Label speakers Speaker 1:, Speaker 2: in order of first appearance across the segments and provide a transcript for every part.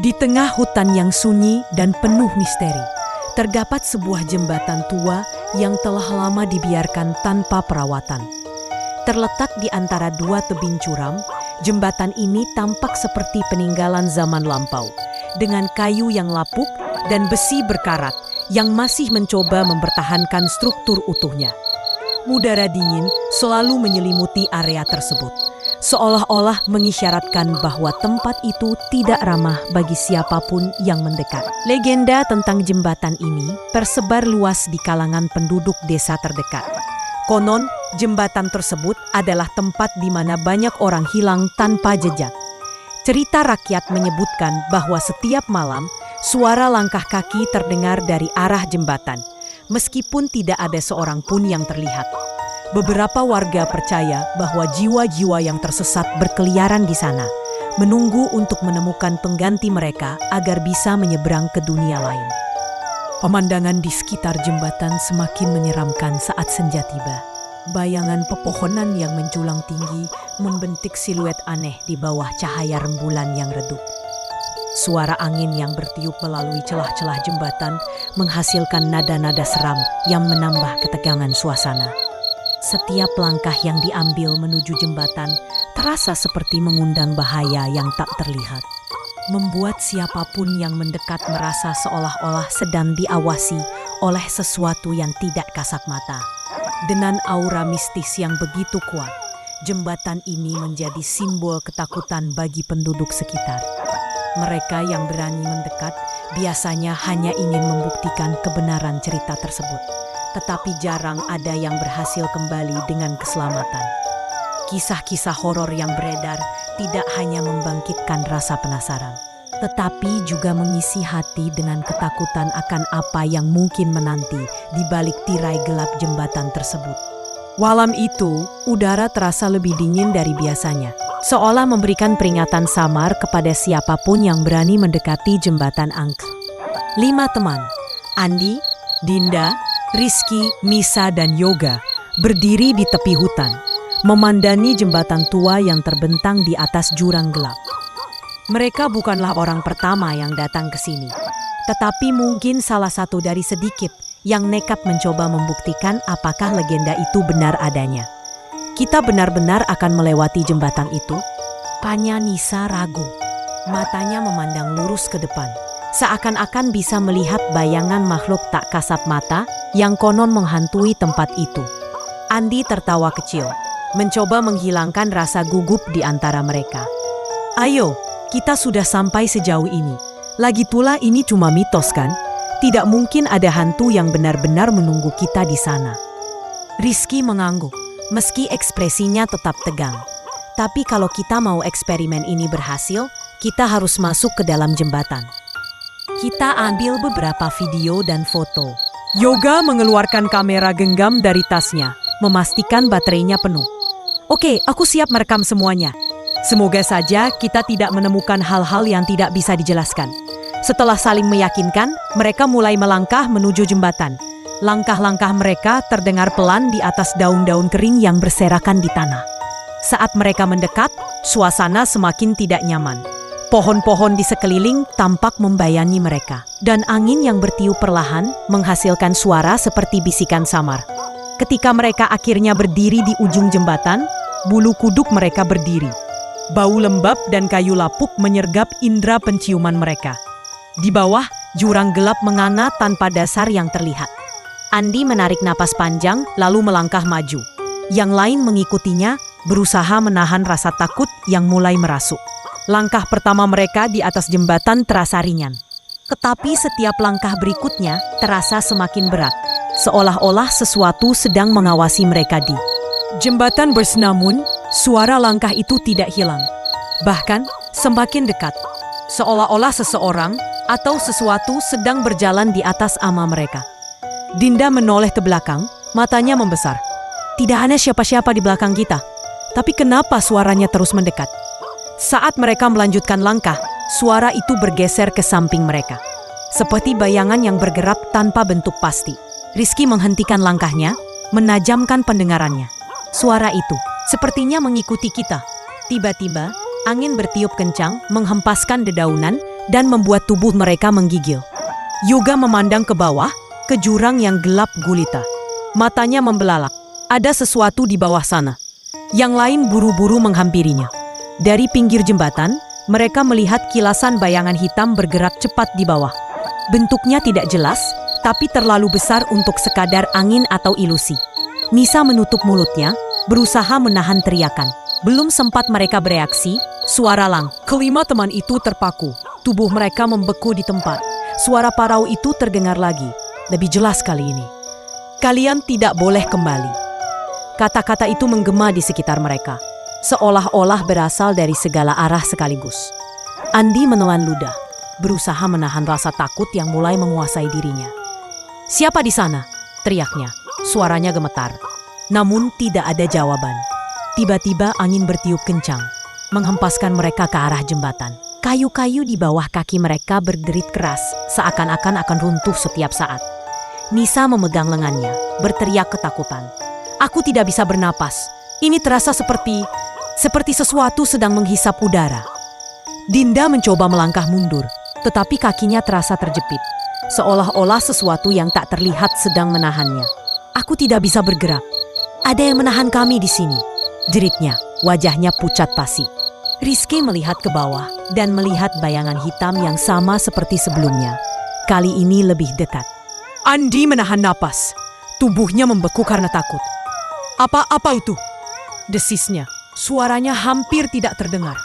Speaker 1: Di tengah hutan yang sunyi dan penuh misteri, terdapat sebuah jembatan tua yang telah lama dibiarkan tanpa perawatan. Terletak di antara dua tebing curam, jembatan ini tampak seperti peninggalan zaman lampau, dengan kayu yang lapuk dan besi berkarat yang masih mencoba mempertahankan struktur utuhnya. Udara dingin selalu menyelimuti area tersebut, seolah-olah mengisyaratkan bahwa tempat itu tidak ramah bagi siapapun yang mendekat. Legenda tentang jembatan ini tersebar luas di kalangan penduduk desa terdekat. Konon, jembatan tersebut adalah tempat di mana banyak orang hilang tanpa jejak. Cerita rakyat menyebutkan bahwa setiap malam, suara langkah kaki terdengar dari arah jembatan, meskipun tidak ada seorang pun yang terlihat. Beberapa warga percaya bahwa jiwa-jiwa yang tersesat berkeliaran di sana, menunggu untuk menemukan pengganti mereka agar bisa menyeberang ke dunia lain. Pemandangan di sekitar jembatan semakin menyeramkan saat senja tiba. Bayangan pepohonan yang menjulang tinggi membentik siluet aneh di bawah cahaya rembulan yang redup. Suara angin yang bertiup melalui celah-celah jembatan menghasilkan nada-nada seram yang menambah ketegangan suasana. Setiap langkah yang diambil menuju jembatan terasa seperti mengundang bahaya yang tak terlihat, membuat siapapun yang mendekat merasa seolah-olah sedang diawasi oleh sesuatu yang tidak kasat mata. Dengan aura mistis yang begitu kuat, jembatan ini menjadi simbol ketakutan bagi penduduk sekitar. Mereka yang berani mendekat biasanya hanya ingin membuktikan kebenaran cerita tersebut, tetapi jarang ada yang berhasil kembali dengan keselamatan. Kisah-kisah horor yang beredar tidak hanya membangkitkan rasa penasaran, tetapi juga mengisi hati dengan ketakutan akan apa yang mungkin menanti di balik tirai gelap jembatan tersebut. Malam itu, udara terasa lebih dingin dari biasanya, seolah memberikan peringatan samar kepada siapapun yang berani mendekati jembatan angker. 5 teman, Andi, Dinda, Rizky, Misa, dan Yoga, berdiri di tepi hutan, memandangi jembatan tua yang terbentang di atas jurang gelap. Mereka bukanlah orang pertama yang datang ke sini, tetapi mungkin salah satu dari sedikit yang nekat mencoba membuktikan apakah legenda itu benar adanya. Kita benar-benar akan melewati jembatan itu? Tanya Nisa ragu. Matanya memandang lurus ke depan, seakan-akan bisa melihat bayangan makhluk tak kasat mata yang konon menghantui tempat itu. Andi tertawa kecil, mencoba menghilangkan rasa gugup di antara mereka. Ayo, kita sudah sampai sejauh ini. Lagi pula ini cuma mitos kan? Tidak mungkin ada hantu yang benar-benar menunggu kita di sana. Rizky mengangguk, meski ekspresinya tetap tegang. Tapi kalau kita mau eksperimen ini berhasil, kita harus masuk ke dalam jembatan. Kita ambil beberapa video dan foto. Yoga mengeluarkan kamera genggam dari tasnya, memastikan baterainya penuh. Oke, aku siap merekam semuanya. Semoga saja kita tidak menemukan hal-hal yang tidak bisa dijelaskan. Setelah saling meyakinkan, mereka mulai melangkah menuju jembatan. Langkah-langkah mereka terdengar pelan di atas daun-daun kering yang berserakan di tanah. Saat mereka mendekat, suasana semakin tidak nyaman. Pohon-pohon di sekeliling tampak membayangi mereka, dan angin yang bertiup perlahan menghasilkan suara seperti bisikan samar. Ketika mereka akhirnya berdiri di ujung jembatan, bulu kuduk mereka berdiri. Bau lembab dan kayu lapuk menyergap indera penciuman mereka. Di bawah, jurang gelap menganga tanpa dasar yang terlihat. Andi menarik napas panjang lalu melangkah maju. Yang lain mengikutinya, berusaha menahan rasa takut yang mulai merasuk. Langkah pertama mereka di atas jembatan terasa ringan. Tetapi setiap langkah berikutnya terasa semakin berat, seolah-olah sesuatu sedang mengawasi mereka di jembatan. Namun, suara langkah itu tidak hilang. Bahkan, semakin dekat. Seolah-olah seseorang atau sesuatu sedang berjalan di atas ama mereka. Dinda menoleh ke belakang, matanya membesar. Tidak ada siapa-siapa di belakang kita. Tapi kenapa suaranya terus mendekat? Saat mereka melanjutkan langkah, suara itu bergeser ke samping mereka. Seperti bayangan yang bergerak tanpa bentuk pasti. Rizky menghentikan langkahnya, menajamkan pendengarannya. Suara itu sepertinya mengikuti kita. Tiba-tiba, angin bertiup kencang, menghempaskan dedaunan, dan membuat tubuh mereka menggigil. Yoga memandang ke bawah, ke jurang yang gelap gulita. Matanya membelalak. Ada sesuatu di bawah sana. Yang lain buru-buru menghampirinya. Dari pinggir jembatan, mereka melihat kilasan bayangan hitam bergerak cepat di bawah. Bentuknya tidak jelas, tapi terlalu besar untuk sekadar angin atau ilusi. Nisa menutup mulutnya, berusaha menahan teriakan. Belum sempat mereka bereaksi, suara Lang. Kelima teman itu terpaku. Tubuh mereka membeku di tempat. Suara parau itu terdengar lagi. Lebih jelas kali ini. Kalian tidak boleh kembali. Kata-kata itu menggema di sekitar mereka, seolah-olah berasal dari segala arah sekaligus. Andi menelan ludah, berusaha menahan rasa takut yang mulai menguasai dirinya. "Siapa di sana?" teriaknya. Suaranya gemetar, namun tidak ada jawaban. Tiba-tiba angin bertiup kencang, menghempaskan mereka ke arah jembatan. Kayu-kayu di bawah kaki mereka berderit keras, seakan-akan akan runtuh setiap saat. Nisa memegang lengannya, berteriak ketakutan. "Aku tidak bisa bernapas. Ini terasa seperti sesuatu sedang menghisap udara." Dinda mencoba melangkah mundur, tetapi kakinya terasa terjepit, seolah-olah sesuatu yang tak terlihat sedang menahannya. "Aku tidak bisa bergerak. Ada yang menahan kami di sini," jeritnya, wajahnya pucat pasi. Rizky melihat ke bawah dan melihat bayangan hitam yang sama seperti sebelumnya. Kali ini lebih dekat. Andi menahan napas. Tubuhnya membeku karena takut. Apa itu?" desisnya. Suaranya hampir tidak terdengar.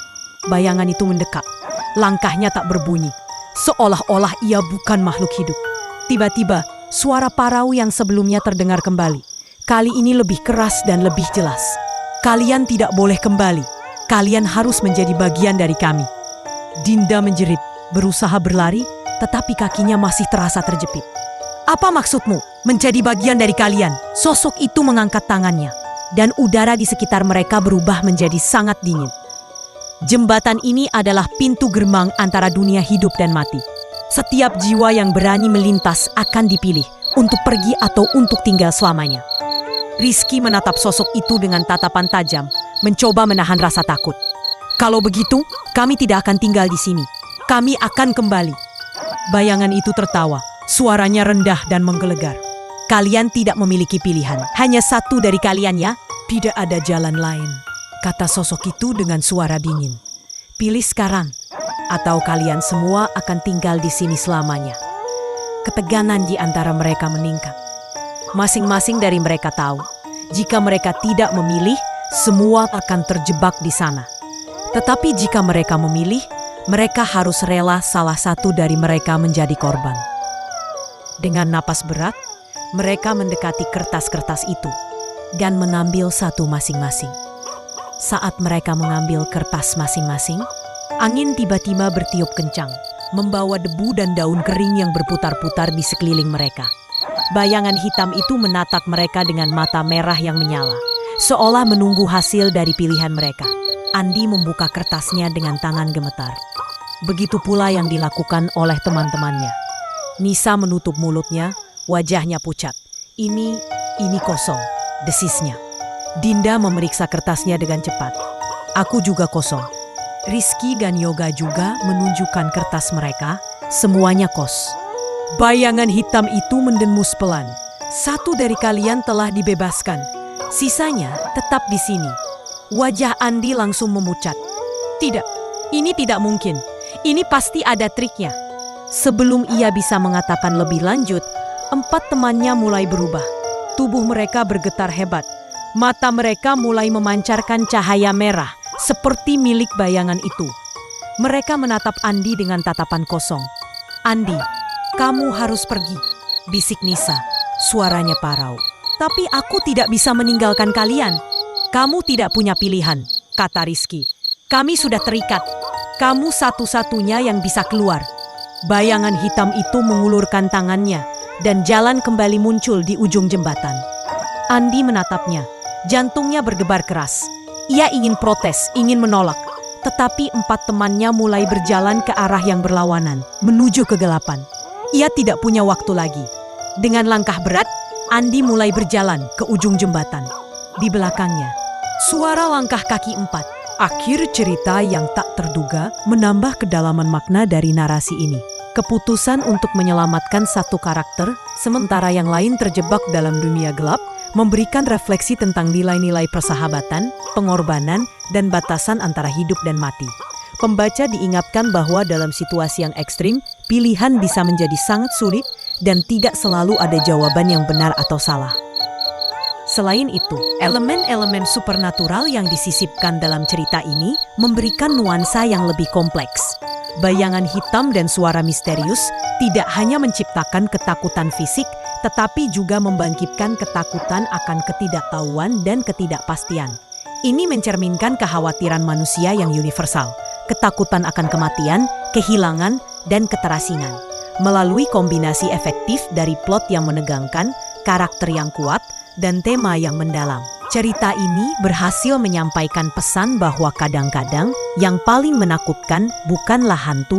Speaker 1: Bayangan itu mendekat. Langkahnya tak berbunyi, seolah-olah ia bukan makhluk hidup. Tiba-tiba, suara parau yang sebelumnya terdengar kembali. Kali ini lebih keras dan lebih jelas. "Kalian tidak boleh kembali. Kalian harus menjadi bagian dari kami." Dinda menjerit, berusaha berlari, tetapi kakinya masih terasa terjepit. "Apa maksudmu? Menjadi bagian dari kalian?" Sosok itu mengangkat tangannya, dan udara di sekitar mereka berubah menjadi sangat dingin. Jembatan ini adalah pintu gerbang antara dunia hidup dan mati. Setiap jiwa yang berani melintas akan dipilih untuk pergi atau untuk tinggal selamanya. Rizky menatap sosok itu dengan tatapan tajam, mencoba menahan rasa takut. "Kalau begitu, kami tidak akan tinggal di sini. Kami akan kembali." Bayangan itu tertawa. Suaranya rendah dan menggelegar. "Kalian tidak memiliki pilihan. Hanya satu dari kalian ya." "Tidak ada jalan lain," kata sosok itu dengan suara dingin. "Pilih sekarang, atau kalian semua akan tinggal di sini selamanya." Ketegangan di antara mereka meningkat. Masing-masing dari mereka tahu, jika mereka tidak memilih, semua akan terjebak di sana. Tetapi jika mereka memilih, mereka harus rela salah satu dari mereka menjadi korban. Dengan napas berat, mereka mendekati kertas-kertas itu dan mengambil satu masing-masing. Saat mereka mengambil kertas masing-masing, angin tiba-tiba bertiup kencang, membawa debu dan daun kering yang berputar-putar di sekeliling mereka. Bayangan hitam itu menatap mereka dengan mata merah yang menyala, seolah menunggu hasil dari pilihan mereka. Andi membuka kertasnya dengan tangan gemetar. Begitu pula yang dilakukan oleh teman-temannya. Nisa menutup mulutnya, wajahnya pucat. Ini kosong, desisnya. Dinda memeriksa kertasnya dengan cepat. "Aku juga kosong." Rizky dan Yoga juga menunjukkan kertas mereka, semuanya kos. Bayangan hitam itu mendengus pelan. "Satu dari kalian telah dibebaskan, sisanya tetap di sini." Wajah Andi langsung memucat. "Tidak, ini tidak mungkin. Ini pasti ada triknya." Sebelum ia bisa mengatakan lebih lanjut, 4 temannya mulai berubah. Tubuh mereka bergetar hebat. Mata mereka mulai memancarkan cahaya merah, seperti milik bayangan itu. Mereka menatap Andi dengan tatapan kosong. "Andi, kamu harus pergi," bisik Nisa. Suaranya parau. "Tapi aku tidak bisa meninggalkan kalian." "Kamu tidak punya pilihan," kata Rizky. "Kami sudah terikat. Kamu satu-satunya yang bisa keluar." Bayangan hitam itu mengulurkan tangannya, dan jalan kembali muncul di ujung jembatan. Andi menatapnya, jantungnya berdebar keras. Ia ingin protes, ingin menolak. Tetapi 4 temannya mulai berjalan ke arah yang berlawanan, menuju kegelapan. Ia tidak punya waktu lagi. Dengan langkah berat, Andi mulai berjalan ke ujung jembatan. Di belakangnya, suara langkah kaki 4. Akhir cerita yang tak terduga menambah kedalaman makna dari narasi ini. Keputusan untuk menyelamatkan satu karakter, sementara yang lain terjebak dalam dunia gelap, memberikan refleksi tentang nilai-nilai persahabatan, pengorbanan, dan batasan antara hidup dan mati. Pembaca diingatkan bahwa dalam situasi yang ekstrim, pilihan bisa menjadi sangat sulit dan tidak selalu ada jawaban yang benar atau salah. Selain itu, elemen-elemen supernatural yang disisipkan dalam cerita ini memberikan nuansa yang lebih kompleks. Bayangan hitam dan suara misterius tidak hanya menciptakan ketakutan fisik, tetapi juga membangkitkan ketakutan akan ketidaktahuan dan ketidakpastian. Ini mencerminkan kekhawatiran manusia yang universal, ketakutan akan kematian, kehilangan, dan keterasingan. Melalui kombinasi efektif dari plot yang menegangkan, karakter yang kuat, dan tema yang mendalam, cerita ini berhasil menyampaikan pesan bahwa kadang-kadang yang paling menakutkan bukanlah hantu,